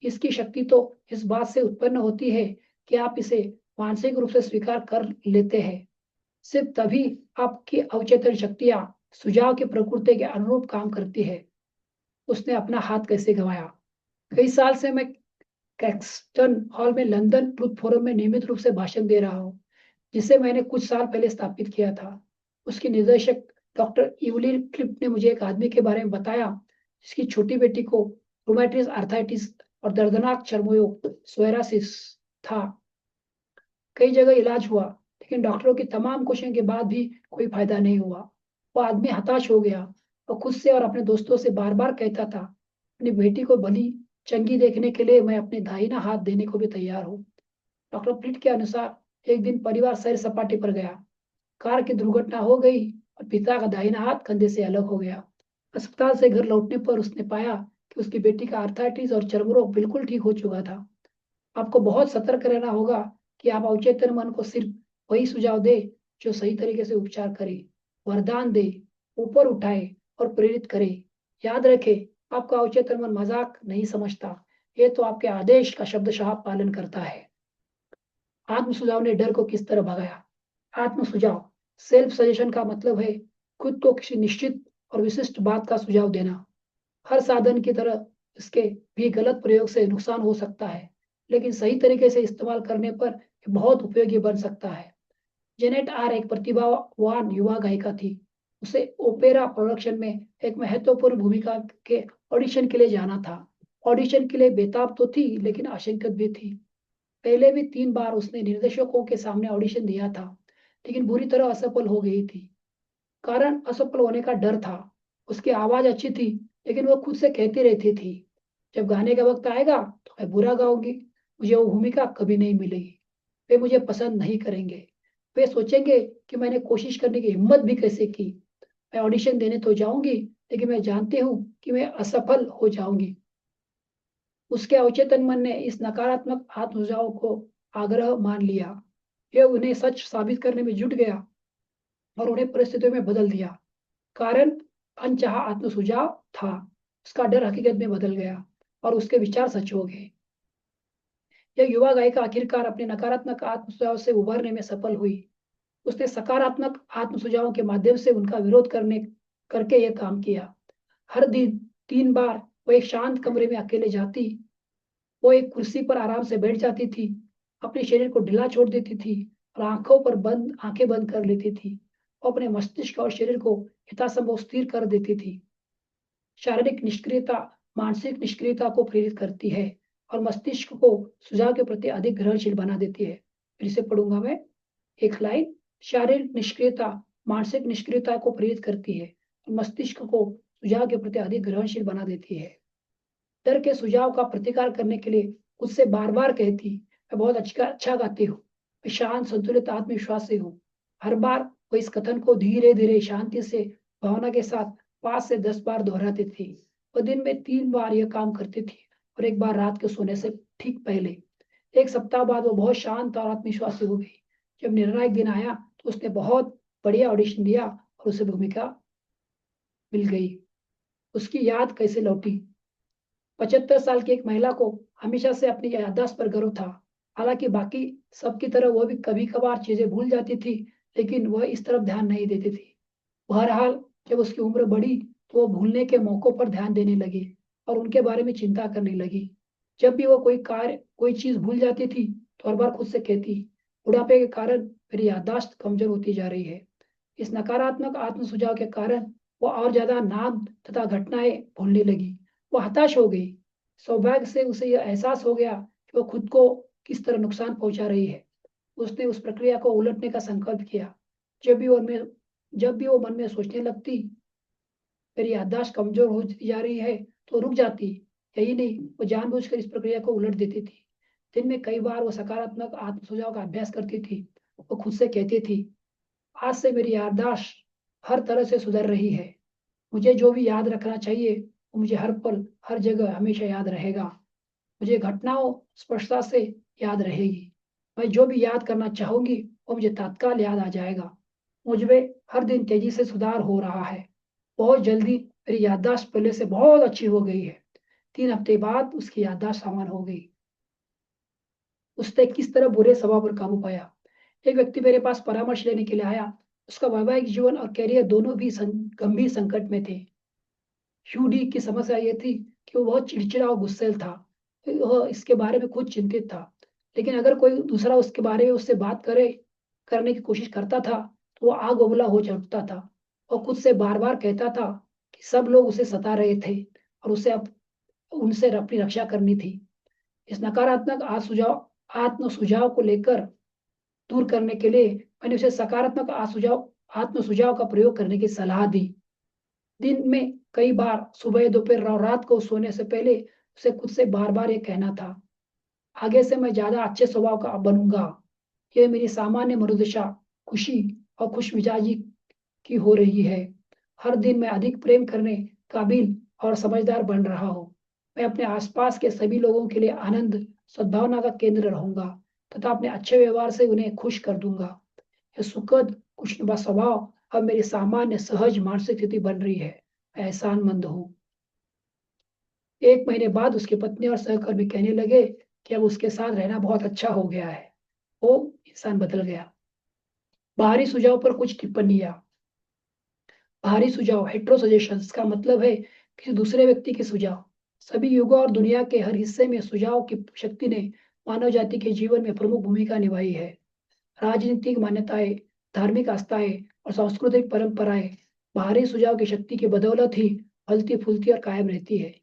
इसकी शक्ति तो इस बात से उत्पन्न होती है कि आप इसे मानसिक रूप से स्वीकार कर लेते हैं। सिर्फ तभी आपकी अवचेतन शक्तियां सुझाव की प्रकृति के अनुरूप काम करती है। उसने अपना हाथ कैसे गंवाया? कई साल से मैं कैक्सटन हॉल में लंदन ट्रूथ फोरम में नियमित रूप से भाषण दे रहा हूँ, जिसे मैंने कुछ साल पहले स्थापित किया था। उसकी निर्देशक डॉक्टर इवलिन क्लिप ने मुझे एक आदमी के बारे में बताया जिसकी छोटी बेटी को रोमैटिस आर्थराइटिस और दर्दनाक चर्मरोग सोरायसिस था। कई जगह इलाज हुआ, लेकिन डॉक्टरों की तमाम कोशिशों के बाद भी कोई फायदा नहीं हुआ। वो आदमी हताश हो गया और खुद से और अपने दोस्तों से बार बार कहता था, अपनी बेटी को भली चंगी देखने के लिए मैं अपने दाहिना हाथ देने को भी तैयार हूँ। डॉक्टर प्लिट के अनुसार एक दिन परिवार सैर सपाटे पर गया। कार की दुर्घटना हो गई और पिता का दाहिना हाथ कंधे से अलग हो गया। अस्पताल से घर लौटने पर उसने पाया कि उसकी बेटी का आर्थराइटिस और चर्मरोग बिल्कुल ठीक हो चुका था। आपको बहुत सतर्क रहना होगा कि आप अवचेतन मन को सिर्फ वही सुझाव दे जो सही तरीके से उपचार करे, वरदान दे, ऊपर उठाए और प्रेरित करे। याद रखे, आपका अवचेतन मन मजाक नहीं समझता, ये तो आपके आदेश का शब्दशः पालन करता है। आत्म सुझाव ने डर को किस तरह भगाया? आत्म सुझाव, सेल्फ सजेशन का मतलब है खुद को किसी निश्चित और विशिष्ट बात का सुझाव देना। हर साधन की तरह इसके भी गलत प्रयोग से नुकसान हो सकता है, लेकिन सही तरीके से इस्तेमाल करने पर ये बहुत उपयोगी बन सकता है। जेनेट आर एक प्रतिभावान युवा गायिका थी। उसे ओपेरा प्रोडक्शन में एक महत्वपूर्ण भूमिका के ऑडिशन के लिए जाना था। ऑडिशन के लिए बेताब तो थी, लेकिन आशंकित भी थी। पहले भी 3 बार उसने निर्देशकों के सामने ऑडिशन दिया था, लेकिन बुरी तरह असफल हो गई थी। कारण असफल होने का डर था। उसकी आवाज अच्छी थी, लेकिन वो खुद से कहती रहती थी, जब गाने का वक्त आएगा तो मैं बुरा गाऊंगी, मुझे वो भूमिका कभी नहीं मिलेगी, वे मुझे पसंद नहीं करेंगे, वे सोचेंगे कि मैंने कोशिश करने की हिम्मत भी कैसे की। मैं ऑडिशन देने तो जाऊंगी, लेकिन मैं जानती हूँ कि मैं असफल हो जाऊंगी। उसके अवचेतन मन ने इस नकारात्मक आत्म सुझाव को आग्रह मान लिया। यह उन्हें सच साबित करने में जुट गया और उन्हें परिस्थितियों में बदल दिया। कारण अनचाहा आत्म सुझाव था। उसका डर हकीकत में बदल गया और उसके विचार सच हो गए। यह युवा गायिका आखिरकार अपने नकारात्मक आत्म सुझाव से उभरने में सफल हुई। उसने सकारात्मक आत्म सुझावों के माध्यम से उनका विरोध करके यह काम किया। हर दिन 3 बार वो एक शांत कमरे में अकेले जाती। वो एक कुर्सी पर आराम से बैठ जाती थी, अपने शरीर को ढीला छोड़ देती थी और आंखें बंद कर लेती थी। वो अपने मस्तिष्क और शरीर को यथासंभव स्थिर कर देती थी। शारीरिक निष्क्रियता मानसिक निष्क्रियता को प्रेरित करती है और मस्तिष्क को सुझाव के प्रति अधिक ग्रहणशील बना देती है। फिर से पढ़ूंगा मैं एक लाइन। शारीरिक निष्क्रियता मानसिक निष्क्रियता को प्रेरित करती है, मस्तिष्क को सुझाव के प्रति अधिक ग्रहणशील बना देती है। डर के सुझाव का प्रतिकार करने के लिए उससे बार बार कहती, मैं बहुत अच्छा गाती हूँ, मैं शांत संतुलित आत्मविश्वास से हूँ। हर बार वो इस कथन को धीरे धीरे शांति से भावना के साथ 5 से 10 बार दोहराती थी। वो दिन में 3 बार यह काम करती थी और एक बार रात के सोने से ठीक पहले। एक सप्ताह बाद वो बहुत शांत और आत्मविश्वासी हो गई। जब निर्णायक दिन आया तो उसने बहुत बढ़िया ऑडिशन दिया और उसे भूमिका मिल गई। उसकी याद कैसे लौटी? 75 साल की एक महिला को हमेशा से अपनी याददाश्त पर गर्व था। हालांकि बाकी सबकी तरह वह भी कभी कभार चीजें भूल जाती थी, लेकिन वह इस तरफ ध्यान नहीं देती थी। बहरहाल जब उसकी उम्र बढ़ी तो वो भूलने के मौकों पर ध्यान देने लगी और उनके बारे में चिंता करने लगी। जब भी वो कोई चीज भूल जाती थी तो हर बार खुद से कहती, बुढ़ापे के कारण मेरी याददाश्त कमजोर होती जा रही है। इस नकारात्मक आत्म सुझाव के कारण वो और ज्यादा नाम तथा घटनाएं भूलने लगी। वो हताश हो गई। सौभाग्य से उसे यह एहसास हो गया कि वो खुद को किस तरह नुकसान पहुंचा रही है। उसने उस प्रक्रिया को उलटने का संकल्प किया। जब भी वो में जब भी वो मन में सोचने लगती, मेरी याददाश्त कमजोर हो जा रही है, तो रुक जाती। यही नहीं, वो जानबूझकर इस प्रक्रिया को उलट देती थी। दिन में कई बार वो सकारात्मक आत्म सुझाव का अभ्यास करती थी। वो खुद से कहती थी, आज से मेरी याददाश्त हर तरह से सुधर रही है। मुझे जो भी याद रखना चाहिए वो मुझे हर पल हर जगह हमेशा याद रहेगा। मुझे घटनाओं स्पष्टता से याद रहेगी। मैं जो भी याद करना चाहूंगी वो मुझे तत्काल याद आ जाएगा। मुझ में हर दिन तेजी से सुधार हो रहा है। बहुत जल्दी मेरी याददाश्त पहले से बहुत अच्छी हो गई है। 3 हफ्ते बाद उसकी याददाश्त सामान्य हो गई। उसने किस तरह बुरे स्वभाव पर काबू पाया? एक व्यक्ति मेरे पास परामर्श लेने के लिए आया। उसका वैवाहिक जीवन और कैरियर दोनों भी गंभीर संकट में थे। यूडी की समस्या ये थी कि वो बहुत चिड़चिड़ा और गुस्सैल था। वह इसके बारे में खुद चिंतित था, लेकिन अगर कोई दूसरा उसके बारे में उससे बात करने की कोशिश करता था तो वो आग बबूला हो उठता था। और खुद से बार बार कहता था कि सब लोग उसे सता रहे थे और उसे अब उनसे अपनी रक्षा करनी थी। इस नकारात्मक आत्म सुझाव को लेकर दूर करने के लिए मैंने उसे सकारात्मक आत्म सुझाव का प्रयोग करने की सलाह दी। दिन में कई बार सुबह दोपहर और रात को सोने से पहले उसे खुद से बार बार ये कहना था, आगे से मैं ज्यादा अच्छे स्वभाव का बनूंगा। यह मेरी सामान्य मनोदशा खुशी और खुश मिजाजी की हो रही है। हर दिन मैं अधिक प्रेम करने काबिल और समझदार बन रहा हूँ। मैं अपने आसपास के सभी लोगों के लिए आनंद सद्भावना का केंद्र रहूंगा तथा अपने अच्छे व्यवहार से उन्हें खुश कर दूंगा। यह सुखद खुशनुमा स्वभाव अब मेरी सामान्य सहज मानसिक स्थिति बन रही है। मैं एहसानमंद हूँ। 1 महीने बाद उसकी पत्नी और सहकर्मी कहने लगे कि अब उसके साथ रहना बहुत अच्छा हो गया है। वो इंसान बदल गया। बाहरी सुझाव पर कुछ टिप्पणियां। बाहरी सुझाव हेट्रो सजेशंस का मतलब है किसी दूसरे व्यक्ति के सुझाव। सभी युगों और दुनिया के हर हिस्से में सुझाव की शक्ति ने मानव जाति के जीवन में प्रमुख भूमिका निभाई है। राजनीतिक मान्यताएं, धार्मिक आस्थाएं और सांस्कृतिक परंपराएं बाहरी सुझाव की शक्ति की बदौलत ही फलती फूलती और कायम रहती है।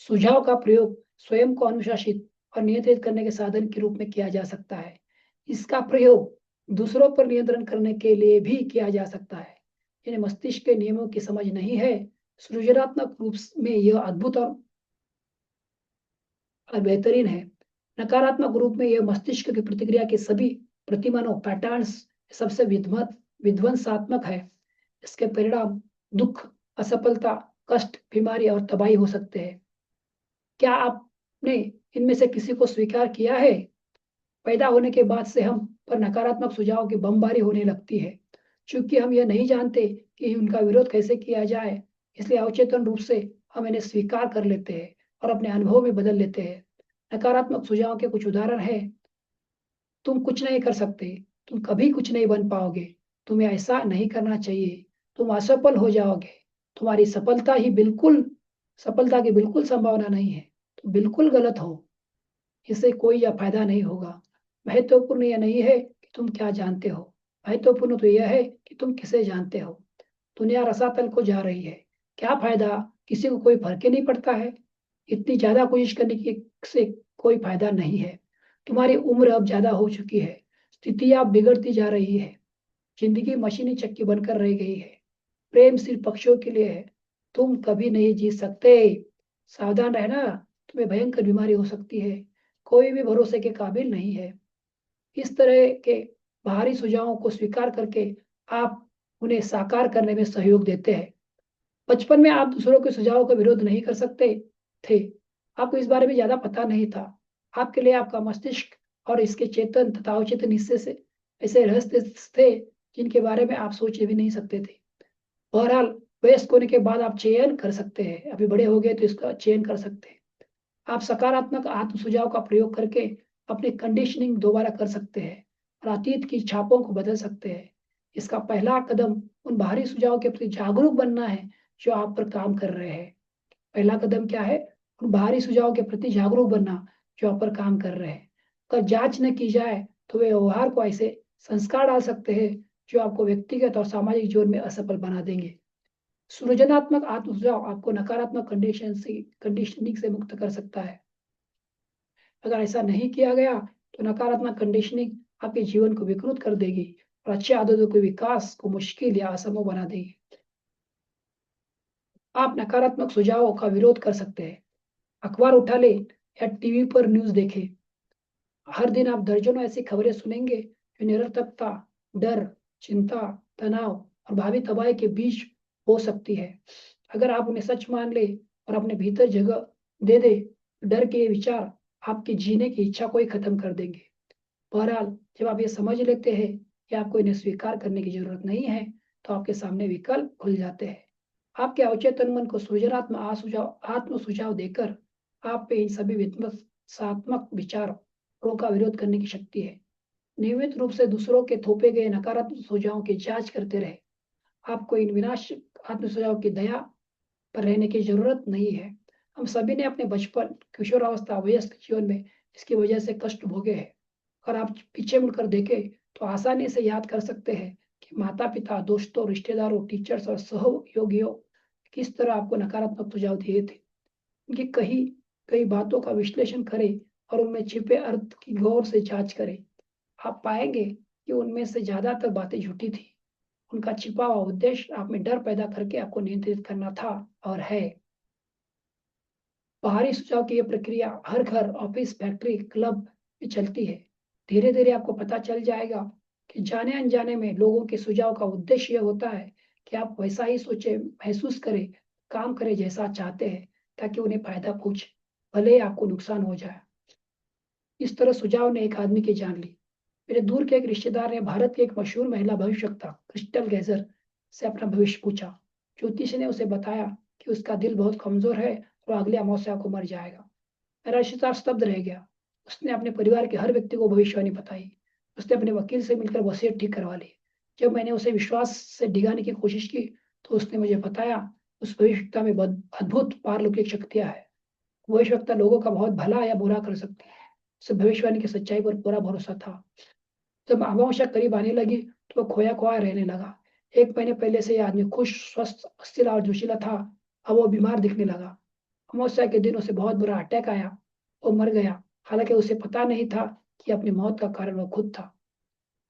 सुझाव का प्रयोग स्वयं को अनुशासित और नियंत्रित करने के साधन के रूप में किया जा सकता है। इसका प्रयोग दूसरों पर नियंत्रण करने के लिए भी किया जा सकता है। जिन्हें मस्तिष्क के नियमों की समझ नहीं है, सृजनात्मक रूप में यह अद्भुत और बेहतरीन है। नकारात्मक रूप में यह मस्तिष्क की प्रतिक्रिया के सभी प्रतिमानों पैटर्न्स सबसे विध्वंसात्मक है। इसके परिणाम दुख, असफलता, कष्ट, बीमारी और तबाही हो सकते हैं। क्या आपने इनमें से किसी को स्वीकार किया है? पैदा होने के बाद से हम पर नकारात्मक सुझाव की बमबारी होने लगती है। चूंकि हम यह नहीं जानते कि उनका विरोध कैसे किया जाए, इसलिए अवचेतन रूप से हम इन्हें स्वीकार कर लेते हैं और अपने अनुभव में बदल लेते हैं। नकारात्मक सुझाव के कुछ उदाहरण हैं। तुम कुछ नहीं कर सकते, तुम कभी कुछ नहीं बन पाओगे, तुम्हें ऐसा नहीं करना चाहिए, तुम असफल हो जाओगे, तुम्हारी सफलता की बिल्कुल संभावना नहीं है, तुम बिल्कुल गलत हो, इससे कोई या फायदा नहीं होगा। महत्वपूर्ण यह नहीं है कि तुम क्या जानते हो, महत्वपूर्ण तो यह है कि तुम किसे जानते हो। दुनिया रसातल को जा रही है, क्या फायदा, किसी को कोई फर्क ही नहीं पड़ता है। इतनी ज्यादा कोशिश करने की से कोई फायदा नहीं है। तुम्हारी उम्र अब ज्यादा हो चुकी है, स्थितियां बिगड़ती जा रही है, जिंदगी मशीनी चक्की बनकर रह गई है, प्रेम सिर्फ पक्षियों के लिए है, तुम कभी नहीं जीत सकते, सावधान रहना, तुम्हें भयंकर बीमारी हो सकती है, कोई भी भरोसे के काबिल नहीं है। इस तरह के बाहरी सुझावों को स्वीकार करके आप उन्हें साकार करने में सहयोग देते हैं। बचपन में आप दूसरों के सुझावों का विरोध नहीं कर सकते थे, आपको इस बारे में ज्यादा पता नहीं था। आपके लिए आपका मस्तिष्क और इसके चेतन तथा अवचेतन हिस्से से ऐसे रहस्य थे जिनके बारे में आप सोच भी नहीं सकते थे। बहरहाल, वयस्क होने के बाद आप चयन कर सकते हैं, अभी बड़े हो गए तो इसका चयन कर सकते हैं। आप सकारात्मक आत्म सुझाव का प्रयोग करके अपनी कंडीशनिंग दोबारा कर सकते हैं और अतीत की छापों को बदल सकते हैं। इसका पहला कदम उन बाहरी सुझाव के प्रति जागरूक बनना है जो आप पर काम कर रहे हैं। पहला कदम क्या है? उन बाहरी सुझाव के प्रति जागरूक बनना जो आप पर काम कर रहे हैं। अगर जांच न की जाए तो वे व्यवहार को ऐसे संस्कार डाल सकते हैं जो आपको व्यक्तिगत और सामाजिक जीवन में असफल बना देंगे। सृजनात्मक आत्म सुझाव आपको नकारात्मक कंडीशनिंग से मुक्त कर सकता है। अगर ऐसा नहीं किया गया तो नकारात्मक कंडीशनिंग आपके जीवन को विकृत कर देगी और अच्छी आदतों के विकास को मुश्किल या असंभव बना देगी। आप नकारात्मक सुझावों का विरोध कर सकते हैं, अखबार उठा ले या टीवी पर न्यूज देखें। हर दिन आप दर्जनों ऐसी खबरें सुनेंगे जो निरर्थकता, डर, चिंता, तनाव और भावी तबाही के बीच हो सकती है। अगर आप उन्हें सच मान ले और अपने भीतर जगह दे दे, तो डर के ये विचार आपकी जीने की इच्छा को ही खत्म कर देंगे। बहरहाल, जब आप ये समझ लेते हैं कि आपको इन्हें स्वीकार करने की जरूरत नहीं है, तो आपके सामने विकल्प खुल जाते हैं। आपके अवचेतन मन को सृजनात्मक आत्म सुझाव देकर आप पे इन सभी विध्वंसात्मक विचारों का विरोध करने की शक्ति है। नियमित रूप से दूसरों के थोपे गए नकारात्मक सुझावों की जांच करते रहे। आपको इन विनाशक आत्म सुझाव की दया पर रहने की जरूरत नहीं है। हम सभी ने अपने बचपन, किशोरावस्था, वयस्क जीवन में इसकी वजह से कष्ट भोगे हैं। अगर आप पीछे मुड़कर देखें तो आसानी से याद कर सकते हैं कि माता पिता, दोस्तों, रिश्तेदारों, टीचर्स और सहयोगियों किस तरह आपको नकारात्मक सुझाव दिए थे। उनकी कही कई बातों का विश्लेषण करें और उनमें छिपे अर्थ की गौर से जांच करें। आप पाएंगे कि उनमें से ज्यादातर बातें झूठी थी। उनका छिपा हुआ उद्देश्य आप में डर पैदा करके आपको नियंत्रित करना था और है। बाहरी सुझाव की यह प्रक्रिया हर घर, ऑफिस, फैक्ट्री, क्लब में चलती है। धीरे धीरे आपको पता चल जाएगा कि जाने अनजाने में लोगों के सुझाव का उद्देश्य यह होता है कि आप वैसा ही सोचे, महसूस करें, काम करें जैसा चाहते हैं, ताकि उन्हें फायदा पहुंचे, भले ही आपको नुकसान हो जाए। इस तरह सुझाव ने एक आदमी की जान ली। मेरे दूर के एक रिश्तेदार ने भारत की एक मशहूर महिला भविष्यवक्ता क्रिस्टल गेजर से अपना भविष्य पूछा। ज्योतिषी ने उसे बताया कि उसका दिल बहुत कमजोर है और अगले अमावस्या को मर जाएगा। मेरा रिश्तेदार स्तब्ध रह गया। उसने अपने परिवार के हर व्यक्ति को भविष्यवाणी बताई। उसने अपने वकील से मिलकर वसीयत ठीक करवा ली। जब मैंने उसे विश्वास से डिगाने की कोशिश की तो उसने मुझे बताया उस भविष्यवक्ता में बहुत अद्भुत पारलौकिक शक्तियां हैं। भविष्यवक्ता लोगों का बहुत भला या बुरा कर सकती है। उसे भविष्यवाणी की सच्चाई पर पूरा भरोसा था। जब अमावस्या करीब आने लगी तो वह खोया खोया रहने लगा। एक महीने पहले से यह आदमी खुश, स्वस्थ, स्थिर और जोशीला था। अब वो बीमार दिखने लगा। अमावस्या के दिन उसे बहुत बुरा अटैक आया। वो मर गया, हालांकि उसे पता नहीं था कि अपनी मौत का कारण वो खुद था।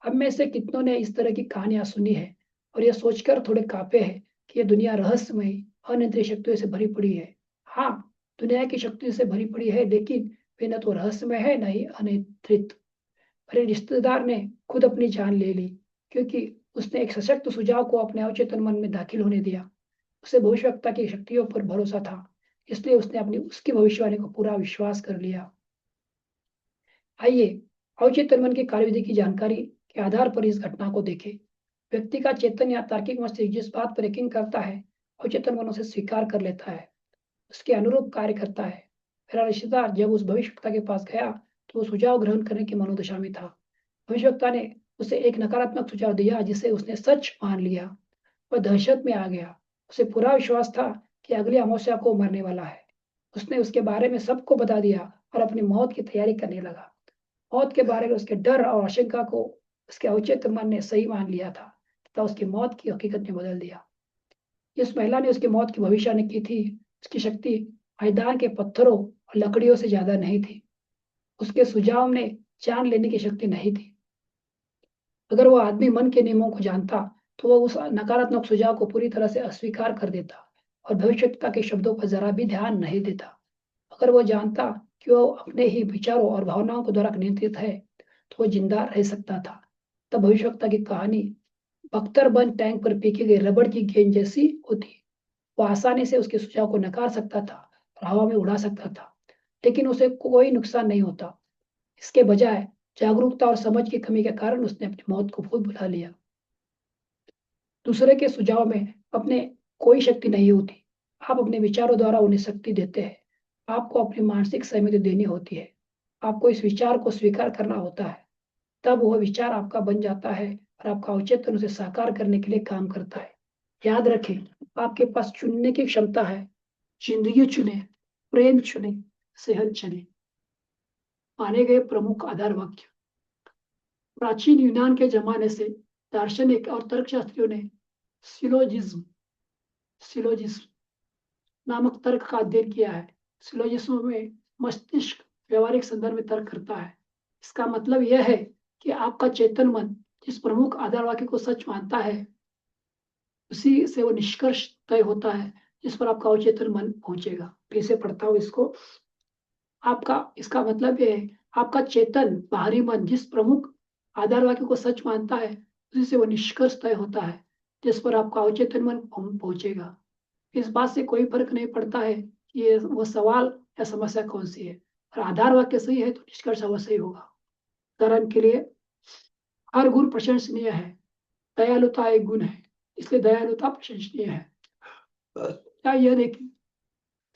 अब में से कितनों ने इस तरह की कहानियां सुनी है और यह सोचकर थोड़े कांपे हैं कि यह दुनिया रहस्यमयी, अनियंत्रित शक्तियों से भरी पड़ी है। हाँ, दुनिया की शक्तियों से भरी पड़ी है, लेकिन वे न तो रहस्यमय है, न ही अनियंत्रित। मेरे रिश्तेदार ने खुद अपनी जान ले ली क्योंकि उसने एक सशक्त सुझाव को अपने अवचेतन मन में दाखिल होने दिया। उसे भविष्यवक्ता की शक्तियों पर भरोसा था, इसलिए उसने अपनी उसकी भविष्यवाणी को पूरा विश्वास कर लिया। आइए अवचेतन मन की कार्यविधि की जानकारी के आधार पर इस घटना को देखें। व्यक्ति का चेतन या तार्किक मस्तिष्क जिस बात पर यकीन करता है, अवचेतन मन उसे स्वीकार कर लेता है, उसके अनुरूप कार्य करता है। मेरा रिश्तेदार जब उस भविष्यवक्ता के पास गया तो वो सुझाव ग्रहण करने की मनोदशा में था। भविष्यवक्ता ने उसे एक नकारात्मक सुझाव दिया जिसे उसने सच मान लिया। वह दहशत में आ गया। उसे पूरा विश्वास था कि अगली अमावस्या को मरने वाला है। उसने उसके बारे में सबको बता दिया और अपनी मौत की तैयारी करने लगा। मौत के बारे में उसके डर और आशंका को उसके अवचेतन मन ने सही मान लिया था तथा उसकी मौत की हकीकत में बदल दिया। जिस महिला ने उसकी मौत की भविष्यवाणी की थी, उसकी शक्ति मैदान के पत्थरों और लकड़ियों से ज्यादा नहीं थी। उसके सुझाव में जान लेने की शक्ति नहीं थी। अगर वो आदमी मन के नियमों को जानता तो वह उस नकारात्मक सुझाव को पूरी तरह से अस्वीकार कर देता और भविष्यवक्ता के शब्दों पर जरा भी ध्यान नहीं देता। अगर वो जानता कि वो अपने ही विचारों और भावनाओं के द्वारा नियंत्रित है तो वो जिंदा रह सकता था। तब भविष्यवक्ता की कहानी बख्तरबंद टैंक पर फेंकी गई रबड़ की गेंद जैसी होती। वो आसानी से उसके सुझाव को नकार सकता था और हवा में उड़ा सकता था, लेकिन उसे कोई नुकसान नहीं होता। इसके बजाय जागरूकता और समझ की कमी के कारण उसने अपनी मौत को खुद बुला लिया। दूसरे के सुझाव में अपने कोई शक्ति नहीं होती। आप अपने विचारों द्वारा उन्हें शक्ति देते हैं। आपको अपनी मानसिक सहमति देनी होती है। आपको इस विचार को स्वीकार करना होता है। तब वह विचार आपका बन जाता है और आपका अवचेतन उसे साकार करने के लिए काम करता है। याद रखें, आपके पास चुनने की क्षमता है। जिंदगी चुने, प्रेम चुने, सेहत चुने। माने गए प्रमुख आधार वाक्य। प्राचीन यूनान के जमाने से दार्शनिक और तर्कशास्त्रियों ने सिलोजिज्म सिलोजिज्म नामक तर्क का अध्ययन किया है। सिलोजिज्म में मस्तिष्क व्यवहारिक संदर्भ में तर्क करता है। इसका मतलब यह है कि आपका चेतन मन जिस प्रमुख आधार वाक्य को सच मानता है उसी से वो निष्कर्ष तय होता है जिस पर आपका अवचेतन मन पहुंचेगा। फिर से पढ़ता हूँ इसको। आपका इसका मतलब यह है, आपका चेतन बाहरी मन जिस प्रमुख आधार वाक्य को सच मानता है उसी से वो निष्कर्ष तय होता है जिस पर आपका अवचेतन मन पहुंचेगा। इस बात से कोई फर्क नहीं पड़ता है कि ये वो सवाल या समस्या कौन सी है। और आधार वाक्य सही है तो निष्कर्ष अवश्य ही होगा। उदाहरण के लिए, हर गुण प्रशंसनीय है। दयालुता एक गुण है, इसलिए दयालुता प्रशंसनीय है। क्या यह देखिए,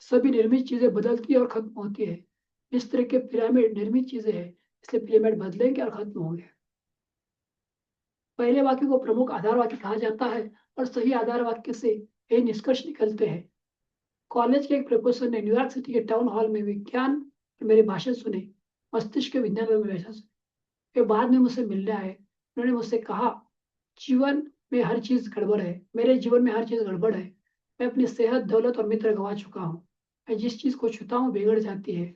सभी निर्मित चीजें बदलती है और खत्म होती है। इस तरह के पिरामिड निर्मित चीजें हैं, इसलिए पिरामिड बदलेंगे और खत्म होंगे। पहले वाक्य को प्रमुख आधार वाक्य कहा जाता है और सही आधार वाक्य से यही निष्कर्ष निकलते हैं। कॉलेज के एक प्रोफेसर ने न्यूयॉर्क सिटी के टाउन हॉल में विज्ञान मेरे भाषण सुने। मस्तिष्क के विज्ञान में भाषण सुने। वे बाद में मुझसे मिलने आए। उन्होंने मुझसे कहा, जीवन में हर चीज गड़बड़ है। मेरे जीवन में हर चीज गड़बड़ है। मैं अपनी सेहत, दौलत और मित्र गंवा चुका हूँ। मैं जिस चीज को छूता हूँ बिगड़ जाती है।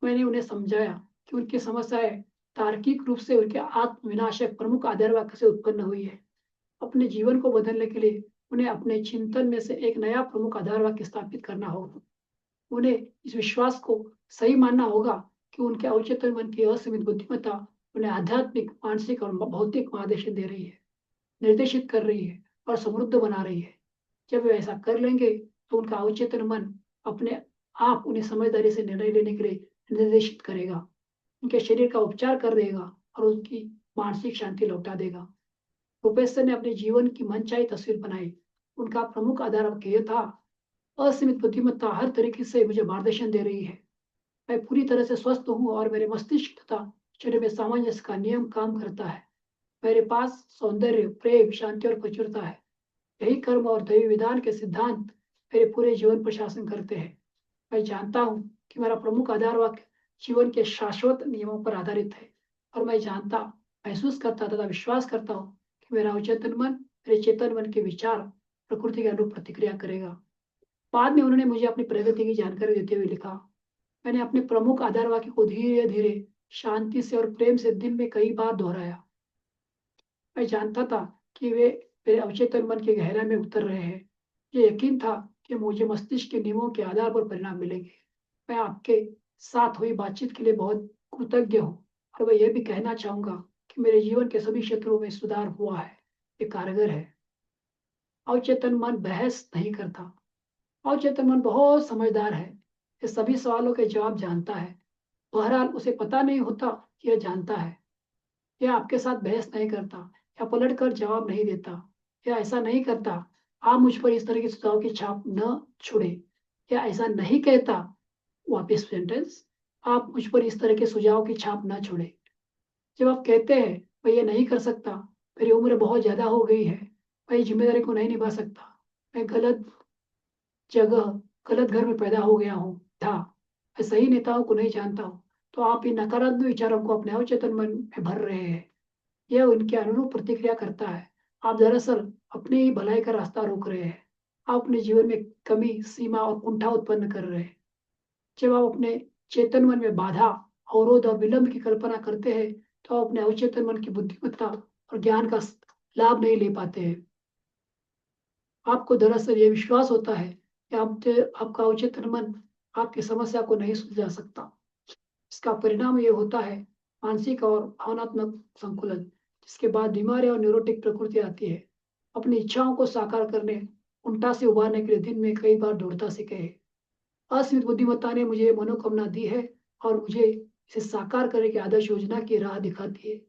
मैंने उन्हें समझाया कि उनकी समस्याएं तार्किक रूप से उनके आत्मविनाशक प्रमुख आधार वाक्य से उत्पन्न हुई है। अपने जीवन को बदलने के लिए उन्हें अपने चिंतन में से एक नया प्रमुख आधार वाक्य स्थापित करना होगा। उन्हें इस विश्वास को सही मानना होगा कि उनके अवचेतन मन की असीमित बुद्धिमत्ता उन्हें आध्यात्मिक, मानसिक और भौतिक मार्गदर्शन दे रही है, निर्देशित कर रही है और समृद्ध बना रही है। जब वे ऐसा कर लेंगे तो उनका अवचेतन मन अपने आप उन्हें समझदारी से निर्णय लेने के लिए निर्देशित करेगा, उनके शरीर का उपचार कर देगा और उनकी मानसिक शांति लौटा देगा। प्रोफेसर ने अपने जीवन की मनचाही तस्वीर बनाई। उनका प्रमुख आधार वाक्य यह था, असीमित बुद्धिमत्ता हर तरीके से मुझे मार्गदर्शन दे रही है। मैं पूरी तरह से स्वस्थ हूँ और मेरे मस्तिष्क तथा शरीर में सामंजस्य का नियम काम करता है। मेरे पास सौंदर्य, प्रेम, शांति और प्रचुरता है। यही कर्म और दैवी विधान के सिद्धांत मेरे पूरे जीवन पर शासन करते हैं। मैं जानता हूँ कि मेरा प्रमुख आधार वाक्य जीवन के शाश्वत नियमों पर आधारित है और मैं जानता, महसूस करता तथा विश्वास करता हूँ कि मेरा अवचेतन मन मेरे चेतन मन के विचार प्रकृति के अनुरूप प्रतिक्रिया करेगा। बाद में उन्होंने मुझे अपनी प्रगति की जानकारी देते हुए लिखा, मैंने अपने प्रमुख आधार वाक्य को धीरे धीरे, शांति से और प्रेम से दिन में कई बार दोहराया। मैं जानता था कि वे मेरे अवचेतन मन के गहराई में उतर रहे हैं। ये यकीन था कि मुझे मस्तिष्क के नियमों के आधार पर परिणाम मिलेंगे। मैं आपके साथ हुई बातचीत के लिए बहुत कृतज्ञ हूँ और मैं यह भी कहना चाहूंगा कि मेरे जीवन के सभी क्षेत्रों में सुधार हुआ है। ये कारगर है। अवचेतन मन बहस नहीं करता। अवचेतन मन बहुत समझदार है। ये सभी सवालों के जवाब जानता है। बहरहाल उसे पता नहीं होता कि यह जानता है। यह आपके साथ बहस नहीं करता या पलट कर जवाब नहीं देता। यह ऐसा नहीं करता, आप मुझ पर इस तरह के सुझाव की छाप न छोड़े। यह ऐसा नहीं कहता, वापिस सेंटेंस, आप मुझ पर इस तरह के सुझाव की छाप न छोड़े। जब आप कहते हैं मैं ये नहीं कर सकता, मेरी उम्र बहुत ज्यादा हो गई है, मैं इस जिम्मेदारी को नहीं निभा सकता, मैं गलत जगह, गलत घर में पैदा हो गया हूँ था, मैं सही नेताओं को नहीं जानता हूँ, तो आप इन नकारात्मक विचारों को अपने अवचेतन मन में भर रहे हैं। यह उनके अनुरूप प्रतिक्रिया करता है। आप दरअसल अपनी ही भलाई का रास्ता रोक रहे हैं। आप अपने जीवन में कमी, सीमा और कुंठा उत्पन्न कर रहे हैं। जब आप अपने चेतन मन में बाधा, अवरोध और विलंब की कल्पना करते हैं तो आप अपने अवचेतन मन की बुद्धिमत्ता और ज्ञान का लाभ नहीं ले पाते हैं। आपको दरअसल ये विश्वास होता है कि आपका अवचेतन मन आपकी समस्या को नहीं सुलझा सकता। इसका परिणाम ये होता है मानसिक और भावनात्मक संकुलन, जिसके बाद बीमारी और न्यूरोटिक प्रकृति आती है। अपनी इच्छाओं को साकार करने, उल्टा से उबारने के लिए दिन में कई बार दौड़ता सीखे है। असीमित बुद्धिमत्ता ने मुझे मनोकामना दी है और मुझे इसे साकार करने की आदर्श योजना की राह दिखाती है,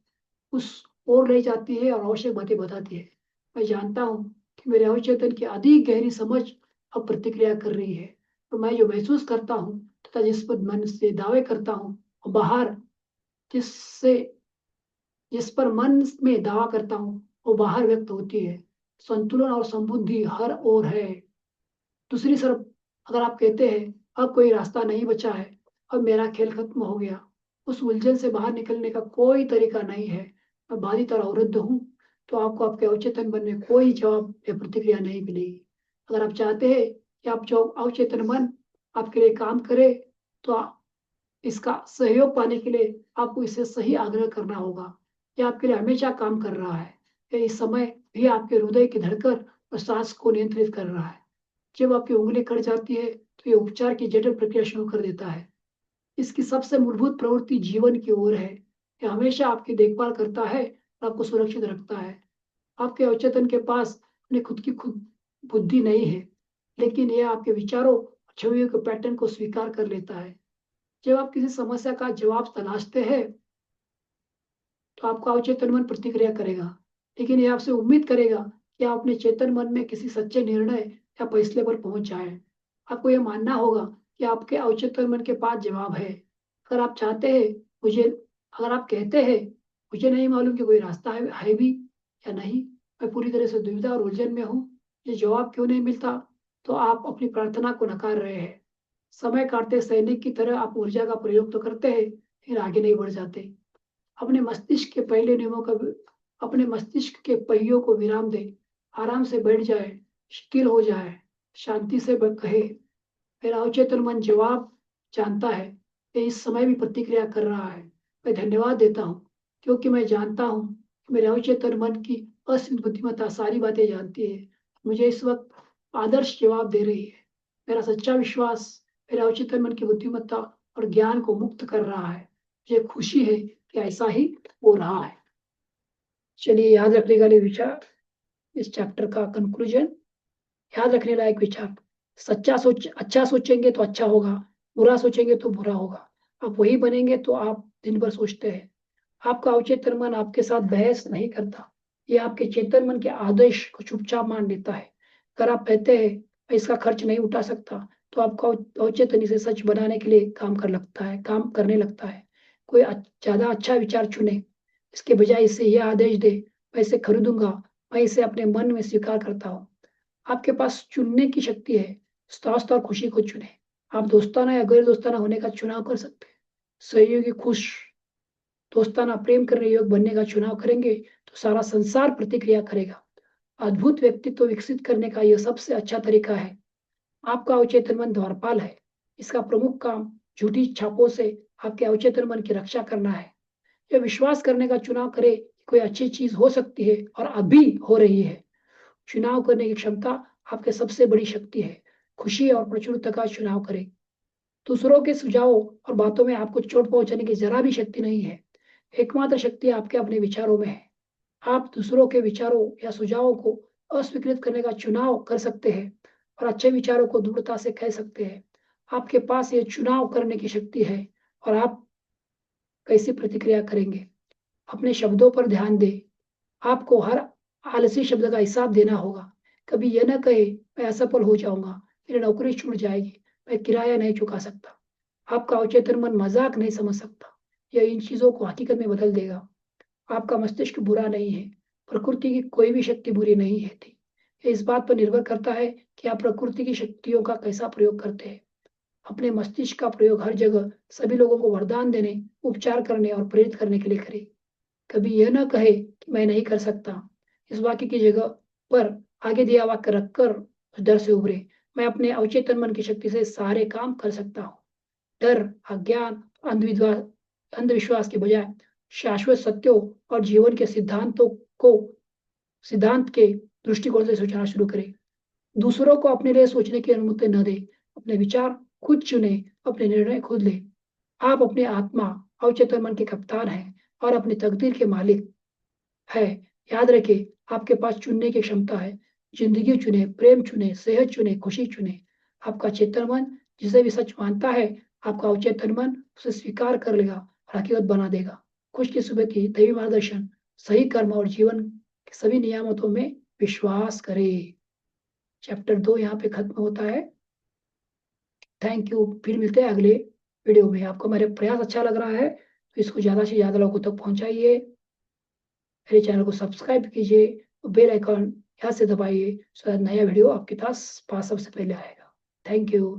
उस ओर ले जाती है और आवश्यक बातें बताती है। मैं जानता हूँ कि मेरे अवचेतन की अधिक गहरी समझ अब प्रतिक्रिया कर रही है, और मैं जो महसूस करता हूँ तथा जिस पर मन से दावे करता हूँ और बाहर जिससे जिस पर मन में दावा करता हूँ वो बाहर व्यक्त होती है। संतुलन और समृद्धि हर ओर है। दूसरी तरफ अगर आप कहते हैं अब कोई रास्ता नहीं बचा है, अब मेरा खेल खत्म हो गया, उस उलझन से बाहर निकलने का कोई तरीका नहीं है, मैं बाधित और अवरुद्ध हूँ, तो आपको आपके अवचेतन मन में कोई जवाब या प्रतिक्रिया नहीं मिलेगी। अगर आप चाहते हैं कि आप जो अवचेतन मन आपके लिए काम करे, तो इसका सहयोग पाने के लिए आपको इसे सही आग्रह करना होगा। यह आपके लिए हमेशा काम कर रहा है। यह इस समय भी आपके हृदय की धड़कन और सांस को नियंत्रित कर रहा है। जब आपकी उंगली कट जाती है तो ये उपचार की जटिल प्रक्रिया शुरू कर देता है। इसकी सबसे मूलभूत प्रवृत्ति जीवन की ओर है। यह हमेशा आपकी देखभाल करता है और आपको सुरक्षित रखता है। आपके अवचेतन के पास अपनी खुद की खुद बुद्धि नहीं है, लेकिन यह आपके विचारों और छवियों के पैटर्न को स्वीकार कर लेता है। जब आप किसी समस्या का जवाब तलाशते हैं तो आपका अवचेतन मन प्रतिक्रिया करेगा, लेकिन यह आपसे उम्मीद करेगा कि आप अपने चेतन मन में किसी सच्चे निर्णय या फैसले पर पहुंच जाए। आपको यह मानना होगा कि आपके अवचेतन मन के पास जवाब है। अगर आप चाहते हैं मुझे अगर आप कहते हैं मुझे नहीं मालूम कि कोई रास्ता है भी या नहीं, मैं पूरी तरह से दुविधा और उलझन में हूँ, ये जवाब क्यों नहीं मिलता, तो आप अपनी प्रार्थना को नकार रहे हैं। समय काटते सैनिक की तरह आप ऊर्जा का प्रयोग तो करते हैं, फिर आगे नहीं बढ़ जाते। अपने मस्तिष्क के पहले नियमों का अपने मस्तिष्क के पहियों को विराम दे, आराम से बैठ जाए, स्थिर हो जाए, शांति से कहे, मेरा अवचेतन मन जवाब जानता है, ये इस समय भी प्रतिक्रिया कर रहा है। मैं धन्यवाद देता हूँ क्योंकि मैं जानता हूँ कि मेरे अवचेतन मन की असीमित बुद्धिमत्ता सारी बातें जानती है, मुझे इस वक्त आदर्श जवाब दे रही है। मेरा सच्चा विश्वास मेरे अवचेतन मन की बुद्धिमत्ता और ज्ञान को मुक्त कर रहा है। मुझे खुशी है कि ऐसा ही हो रहा है। चलिए याद रखने वाले विचार, इस चैप्टर का कंक्लूजन। याद रखने लायक विचार, अच्छा सोचेंगे तो अच्छा होगा, बुरा सोचेंगे तो बुरा होगा। आप वही बनेंगे तो आप दिन भर सोचते हैं। आपका अवचेतन मन आपके साथ बहस नहीं करता, ये आपके चेतन मन के आदेश को चुपचाप मान लेता है। अगर आप कहते हैं मैं इसका खर्च नहीं उठा सकता, तो आपका अवचेतन इसे सच बनाने के लिए काम करने लगता है। कोई ज्यादा अच्छा विचार चुने, इसके बजाय इसे यह आदेश दे मैं इसे खरीदूंगा, मैं इसे अपने मन में स्वीकार करता हूँ। आपके पास चुनने की शक्ति है, स्वास्थ्य और खुशी को चुने। आप दोस्ताना या गैर दोस्ताना होने का चुनाव कर सकते हैं। सहयोगी खुश दोस्ताना प्रेम करने योग्य बनने का चुनाव करेंगे तो सारा संसार प्रतिक्रिया करेगा। अद्भुत व्यक्तित्व विकसित करने का यह सबसे अच्छा तरीका है। आपका अवचेतन मन द्वारपाल है। इसका प्रमुख काम झूठी छापों से आपके अवचेतन मन की रक्षा करना है। यह विश्वास करने का चुनाव करे कि कोई अच्छी चीज हो सकती है और अभी हो रही है। चुनाव करने की क्षमता आपके सबसे बड़ी शक्ति है। खुशी और प्रचुरता का चुनाव करें। दूसरों के सुझावों और बातों में आपको चोट पहुंचाने की जरा भी शक्ति नहीं है। एकमात्र शक्ति आपके अपने विचारों में है। आप दूसरों के विचारों या सुझावों को अस्वीकृत करने का चुनाव कर सकते हैं और अच्छे विचारों को दृढ़ता से कह सकते हैं। आपके पास ये चुनाव करने की शक्ति है और आप कैसी प्रतिक्रिया करेंगे। अपने शब्दों पर ध्यान दें। आपको हर आलसी शब्द का हिसाब देना होगा। कभी यह न कहे मैं असफल हो जाऊंगा, मेरी नौकरी छूट जाएगी, मैं किराया नहीं चुका सकता। आपका अवचेतन मन मजाक नहीं समझ सकता, यह इन चीजों को हकीकत में बदल देगा। आपका मस्तिष्क बुरा नहीं है, प्रकृति की कोई भी शक्ति बुरी नहीं है थी। यह इस बात पर निर्भर करता है कि आप प्रकृति की शक्तियों का कैसा प्रयोग करते हैं। अपने मस्तिष्क का प्रयोग हर जगह सभी लोगों को वरदान देने, उपचार करने और प्रेरित करने के लिए करें। कभी यह न कहे कि मैं नहीं कर सकता। इस वाक्य की जगह पर आगे दिया वाक्य रखकर उस डर से उभरे, मैं अपने अवचेतन मन की शक्ति से सारे काम कर सकता हूँ। डर, अज्ञान, अंधविश्वास के बजाय शाश्वत सत्यों और जीवन के सिद्धांतों को सिद्धांत के दृष्टिकोण से सोचना शुरू करें। दूसरों को अपने लिए सोचने की अनुमति न दें। अपने विचार खुद चुने, अपने निर्णय खुद ले। आप अपनी आत्मा अवचेतन मन के कप्तान हैं और अपनी तकदीर के मालिक है। याद रखिए, आपके पास चुनने की क्षमता है। जिंदगी चुने, प्रेम चुने, सेहत चुने, खुशी चुने। आपका चेतन मन जिसे भी सच मानता है, आपका अवचेतन मन उसे स्वीकार कर लेगा और हकीकत बना देगा। खुश की सुबह की दैवी मार्गदर्शन, सही कर्म और जीवन के सभी नियामतों में विश्वास करें। चैप्टर 2 यहाँ पे खत्म होता है। Thank you. फिर मिलते हैं अगले वीडियो में। आपको मेरे प्रयास अच्छा लग रहा है तो इसको ज़्यादा से ज़्यादा लोगों तक पहुंचाइए। मेरे चैनल को सब्सक्राइब कीजिए और बेल आइकन यहाँ से दबाइए, सो नया वीडियो आपके पास सबसे पहले आएगा। Thank you.